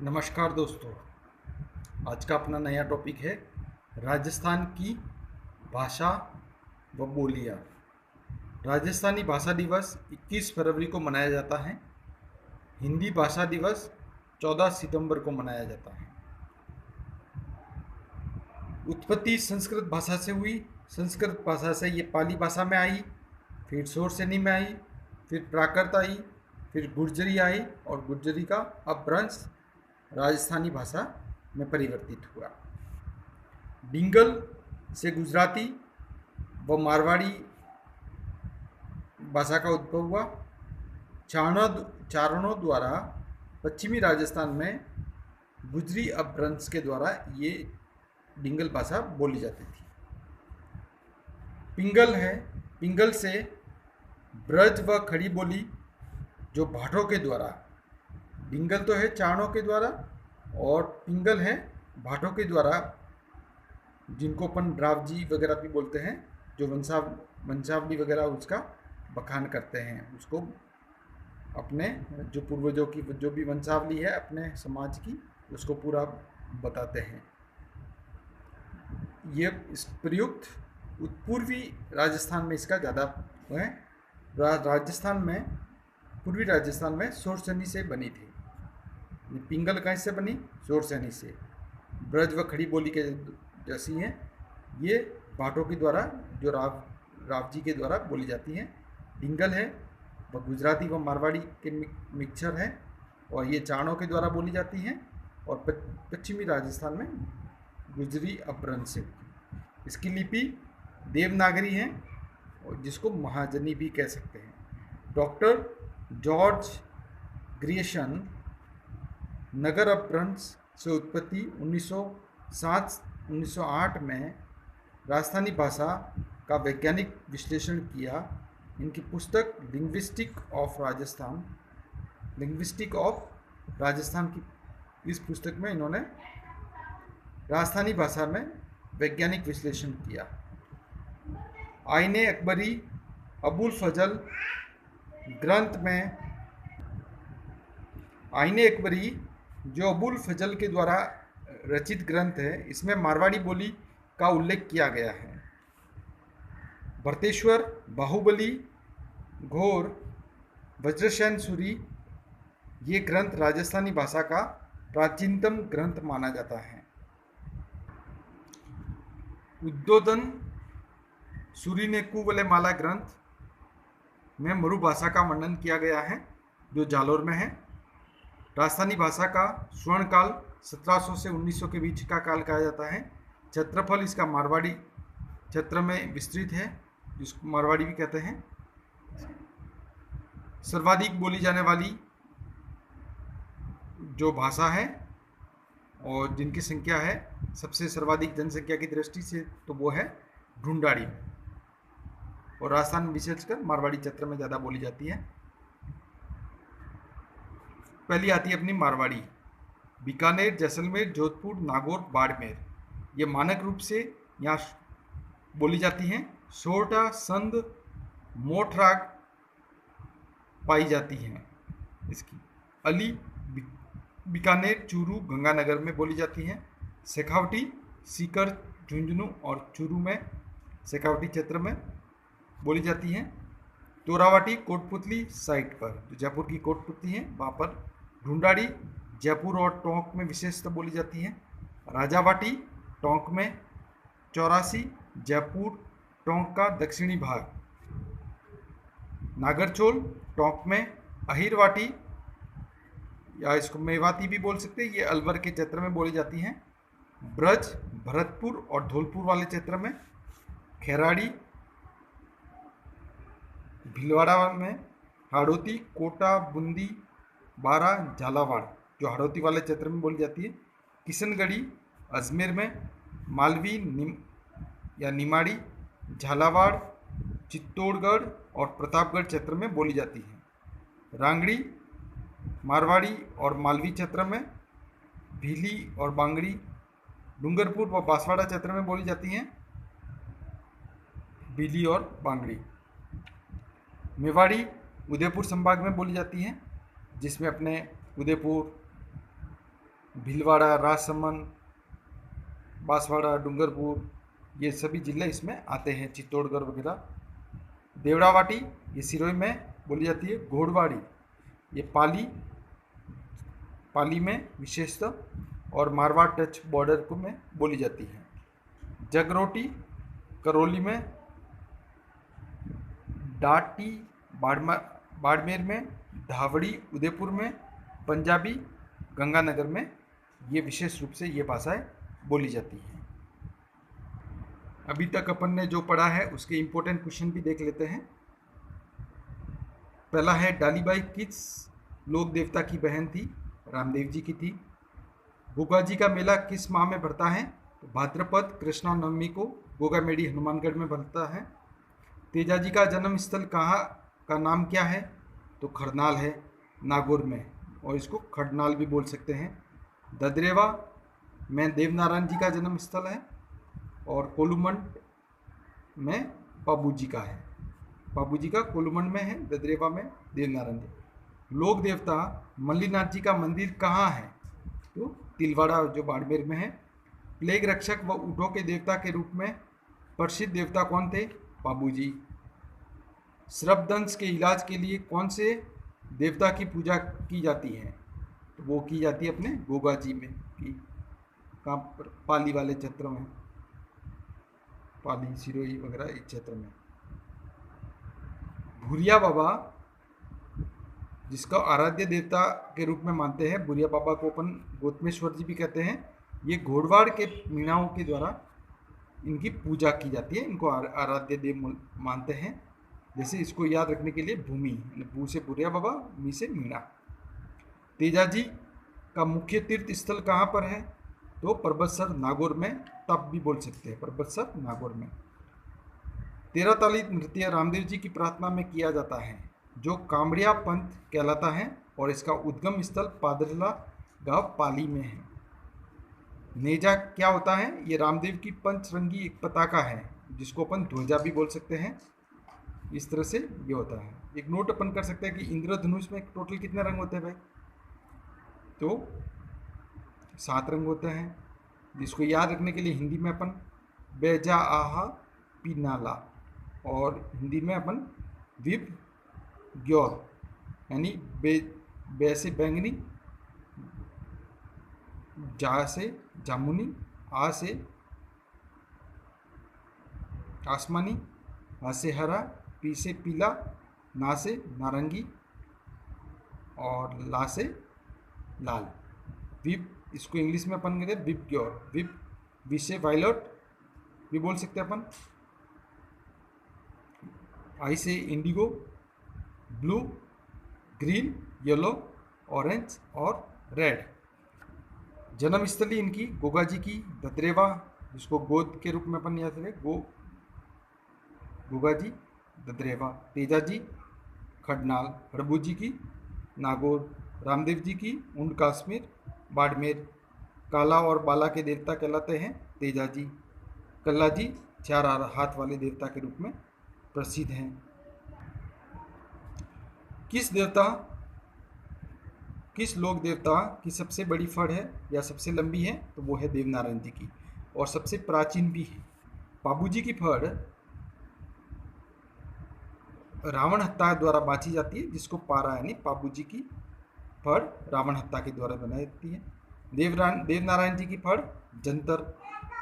नमस्कार दोस्तों। आज का अपना नया टॉपिक है राजस्थान की भाषा व बोलियाँ। राजस्थानी भाषा दिवस 21 फरवरी को मनाया जाता है। हिंदी भाषा दिवस 14 सितंबर को मनाया जाता है। उत्पत्ति संस्कृत भाषा से हुई। संस्कृत भाषा से ये पाली भाषा में आई, फिर शोरसेनी में आई, फिर प्राकृत आई, फिर गुर्जरी आई और गुर्जरी का अपभ्रंश राजस्थानी भाषा में परिवर्तित हुआ। डिंगल से गुजराती व मारवाड़ी भाषा का उद्भव हुआ। चारणों द्वारा पश्चिमी राजस्थान में गुजरी अपभ्रंश के द्वारा ये डिंगल भाषा बोली जाती थी। पिंगल है, पिंगल से ब्रज व खड़ी बोली जो भाटों के द्वारा, डिंगल तो है चारणों के द्वारा और पिंगल है भाटों के द्वारा, जिनको अपन रावजी वगैरह भी बोलते हैं, जो वंशावली वगैरह उसका बखान करते हैं, उसको अपने जो पूर्वजों की जो भी वंशावली है अपने समाज की, उसको पूरा बताते हैं। ये इस प्रयुक्त पूर्वी राजस्थान में इसका ज़्यादा है। राजस्थान में पूर्वी राजस्थान में शोरसेनी से बनी थी। पिंगल कहाँ से बनी? शोरसेनी से। ब्रज व खड़ी बोली के जैसी हैं ये भाटों के द्वारा, जो रावजी के द्वारा बोली जाती हैं। डिंगल है वह गुजराती व मारवाड़ी के मिक्सचर है और ये चारणों के द्वारा बोली जाती हैं और पश्चिमी राजस्थान में गुजरी अपभ्रंश से। इसकी लिपि देवनागरी है और जिसको महाजनी भी कह सकते हैं। डॉक्टर जॉर्ज ग्रियर्सन नगर अपभ्रंश से उत्पत्ति 1907-1908 में राजस्थानी भाषा का वैज्ञानिक विश्लेषण किया। इनकी पुस्तक लिंग्विस्टिक ऑफ राजस्थान की इस पुस्तक में इन्होंने राजस्थानी भाषा में वैज्ञानिक विश्लेषण किया। आईने अकबरी अबुल फजल ग्रंथ में, आईने अकबरी जो अबुल फजल के द्वारा रचित ग्रंथ है, इसमें मारवाड़ी बोली का उल्लेख किया गया है। भरतेश्वर, बाहुबली, घोर, वज्रसेन सूरी, ये ग्रंथ राजस्थानी भाषा का प्राचीनतम ग्रंथ माना जाता है। उद्बोधन सूरी ने कुवलयमाला ग्रंथ में मरु भाषा का वर्णन किया गया है जो जालोर में है। राजस्थानी भाषा का स्वर्णकाल 1700 से 1900 के बीच का काल कहा जाता है। क्षेत्रफल इसका मारवाड़ी क्षेत्र में विस्तृत है, जिसको मारवाड़ी भी कहते हैं। सर्वाधिक बोली जाने वाली जो भाषा है और जिनकी संख्या है सबसे सर्वाधिक जनसंख्या की दृष्टि से, तो वो है ढूंढाड़ी और राजस्थान विशेषकर मारवाड़ी क्षेत्र में ज़्यादा बोली जाती है। पहली आती है अपनी मारवाड़ी। बीकानेर, जैसलमेर, जोधपुर, नागौर, बाड़मेर, ये मानक रूप से यहाँ बोली जाती हैं। सोरठा, संध, मोठ राग पाई जाती हैं इसकी। अली, बीकानेर, चूरू, गंगानगर में बोली जाती हैं। शेखावटी, सीकर, झुंझुनू और चूरू में शेखावटी क्षेत्र में बोली जाती हैं। तोरावाटी कोटपुतली साइट पर, जो जयपुर की कोटपुतली है वहाँ पर। ढूंढाड़ी जयपुर और टोंक में विशेषतः बोली जाती हैं। राजावाटी टोंक में। चौरासी जयपुर टोंक का दक्षिणी भाग। नागरचोल टोंक में। अहिरवाटी या इसको मेवाती भी बोल सकते हैं, ये अलवर के क्षेत्र में बोली जाती हैं। ब्रज भरतपुर और धौलपुर वाले क्षेत्र में। खेराड़ी भीलवाड़ा में। हाड़ौती कोटा, बूंदी, बारा, झालावाड़, जो हाड़ौती वाले क्षेत्र में बोली जाती है। किशनगढ़ी अजमेर में। मालवी या निमाड़ी झालावाड़, चित्तौड़गढ़ और प्रतापगढ़ क्षेत्र में बोली जाती है। रांगड़ी मारवाड़ी और मालवी क्षेत्र में। भीली और बांगड़ी डूंगरपुर व बांसवाड़ा क्षेत्र में बोली जाती हैं। भीली और बांगड़ी। मेवाड़ी उदयपुर संभाग में बोली जाती हैं, जिसमें अपने उदयपुर, भीलवाड़ा, राजसमंद, बांसवाड़ा, डूंगरपुर, ये सभी जिले इसमें आते हैं, चित्तौड़गढ़ वगैरह। देवड़ावाटी ये सिरोही में बोली जाती है। घोड़वाड़ी ये पाली में विशेषतः और मारवाड़ टच बॉर्डर को में बोली जाती है। जगरोटी करौली में, डाटी बाड़मेर में, धावड़ी उदयपुर में, पंजाबी गंगानगर में ये विशेष रूप से ये भाषाएं बोली जाती हैं। अभी तक अपन ने जो पढ़ा है उसके इम्पोर्टेंट क्वेश्चन भी देख लेते हैं। पहला है, डालीबाई किस लोक देवता की बहन थी? रामदेव जी की थी। गोगा जी का मेला किस माह में भरता है? तो भाद्रपद कृष्णा नवमी को गोगामेड़ी हनुमानगढ़ में भरता है। तेजा जी का जन्म स्थल कहाँ का नाम क्या है? तो खरनाल है, नागौर में, और इसको खडनाल भी बोल सकते हैं। ददरेवा में देवनारायण जी का जन्म स्थल है, और कोलूमंड में पाबू जी का है। पाबू जी का कोलूमंड में है, ददरेवा में देवनारायण जी। लोक देवता मल्लीनाथ जी का मंदिर कहाँ है? तो तिलवाड़ा जो बाड़मेर में है। प्लेग रक्षक व ऊँटों के देवता के रूप में प्रसिद्ध देवता कौन थे? पाबू जी। सर्पदंश के इलाज के लिए कौन से देवता की पूजा की जाती है? तो वो की जाती है अपने गोगा जी में, की कहाँ पर? पाली वाले क्षेत्र में, पाली सिरोही वगैरह इस क्षेत्र में। भूरिया बाबा जिसका आराध्य देवता के रूप में मानते हैं, भूरिया बाबा को अपन गौतमेश्वर जी भी कहते हैं। ये घोड़वाड़ के मीणाओं के द्वारा इनकी पूजा की जाती है, इनको आराध्य देव मानते हैं। जैसे इसको याद रखने के लिए भूमि, भू से भूरिया बाबा, मी से मीणा। तेजाजी का मुख्य तीर्थ स्थल कहाँ पर है? तो पर्वतसर नागौर में, तप भी बोल सकते हैं, पर्वतसर नागौर में। 13 ताली नृत्य रामदेव जी की प्रार्थना में किया जाता है, जो कामड़िया पंथ कहलाता है, और इसका उद्गम स्थल पादरला गांव पाली में है। नेजा क्या होता है? ये रामदेव की पंचरंगी एक पताका है, जिसको अपन ध्वजा भी बोल सकते हैं। इस तरह से ये होता है। एक नोट अपन कर सकते हैं कि इंद्रधनुष में टोटल कितने रंग होते हैं भाई? तो 7 रंग होते हैं, जिसको याद रखने के लिए हिंदी में अपन बेजा आहा पीनाला, और हिंदी में अपन विप ग्योर, यानी बे से बैंगनी, जा से जामुनी, आ से आसमानी, आ से हरा, पी से पीला, ना से नारंगी, और ला से लाल। विप, इसको इंग्लिश में अपन कहते हैं विप ग्योर। विप, वी से वायलट भी बोल सकते हैं अपन। आई से Indigo, blue, green, yellow, orange और रेड। जन्मस्थली इनकी गोगा जी की ददरेवा, जिसको गोद के रूप में अपन याद करें, गोगा जी ददरेवा। तेजा जी खडनाल, प्रभु जी की नागौर, रामदेव जी की ऊंट कश्मीर बाड़मेर। काला और बाला के देवता कहलाते हैं तेजा जी। कल्ला जी 4 हाथ वाले देवता के रूप में प्रसिद्ध हैं। किस लोक देवता की सबसे बड़ी फड़ है या सबसे लंबी है? तो वो है देवनारायण जी की, और सबसे प्राचीन भी है। पाबू जी की फड़ रावण हत्या द्वारा बांची जाती है, जिसको पारा, यानी पाबू जी की फड़ रावण हत्या के द्वारा बनाई जाती है। देवनारायण जी की फड़ जंतर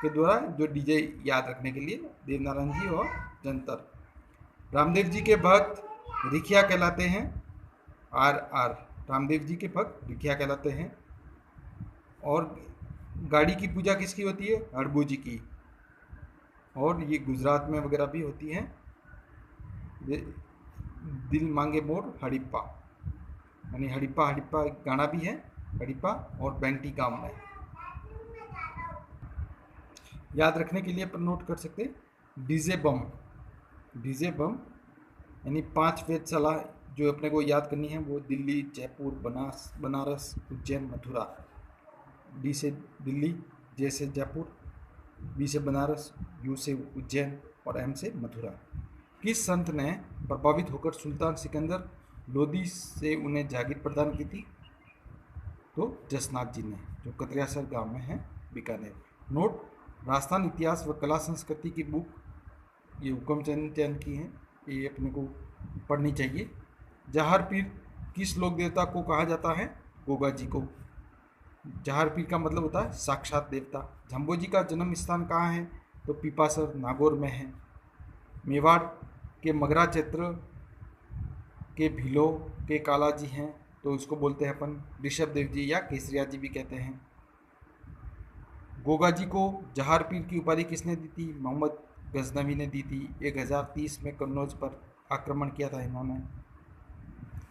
के द्वारा, जो डीजे याद रखने के लिए, देवनारायण जी और जंतर। रामदेव जी के भक्त रिखिया कहलाते हैं, आर। रामदेव जी के भक्त रिखिया कहलाते हैं। और गाड़ी की पूजा किसकी होती है? हड़बू जी की, और ये गुजरात में वगैरह भी होती है। दिल मांगे मोर हड़िप्पा, यानी हड़िप्पा गाना भी है, हड़िप्पा और बैंटी गांव में। याद रखने के लिए अपन नोट कर सकते हैं डीजे बम, यानी 5 वेधशाला जो अपने को याद करनी है, वो दिल्ली, जयपुर, बनारस, उज्जैन, मथुरा। डी से दिल्ली, जे से जयपुर, बी से बनारस, यू से उज्जैन और एम से मथुरा। किस संत ने प्रभावित होकर सुल्तान सिकंदर लोदी से उन्हें जागीर प्रदान की थी? तो जसनाथ जी ने। जो कतरियासर गांव में है, बीकानेर। नोट, राजस्थान इतिहास व कला संस्कृति की बुक ये हुक्मचंद चंद की है, ये अपने को पढ़नी चाहिए। जहार पीर किस लोक देवता को कहा जाता है? गोगा जी को। जहार पीर का मतलब होता है साक्षात देवता। झम्बोजी का जन्म स्थान कहाँ है? तो पीपासर नागौर में है। मेवाड़ के मगरा क्षेत्र के भीलो के कालाजी हैं, तो इसको बोलते हैं अपन ऋषभ देव जी या केसरिया जी भी कहते हैं। गोगा जी को जहार पीर की उपाधि किसने दी थी? मोहम्मद गजनवी ने दी थी। 1030 में कन्नौज पर आक्रमण किया था इन्होंने।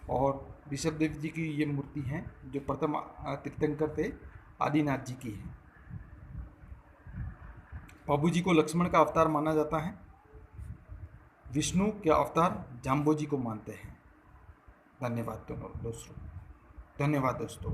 और ऋषभ देव जी की ये मूर्ति है जो प्रथम तीर्थंकर थे, आदिनाथ जी की है। पाबू जी को लक्ष्मण का अवतार माना जाता है। विष्णु के अवतार जाम्बोजी को मानते हैं। धन्यवाद दोस्तों।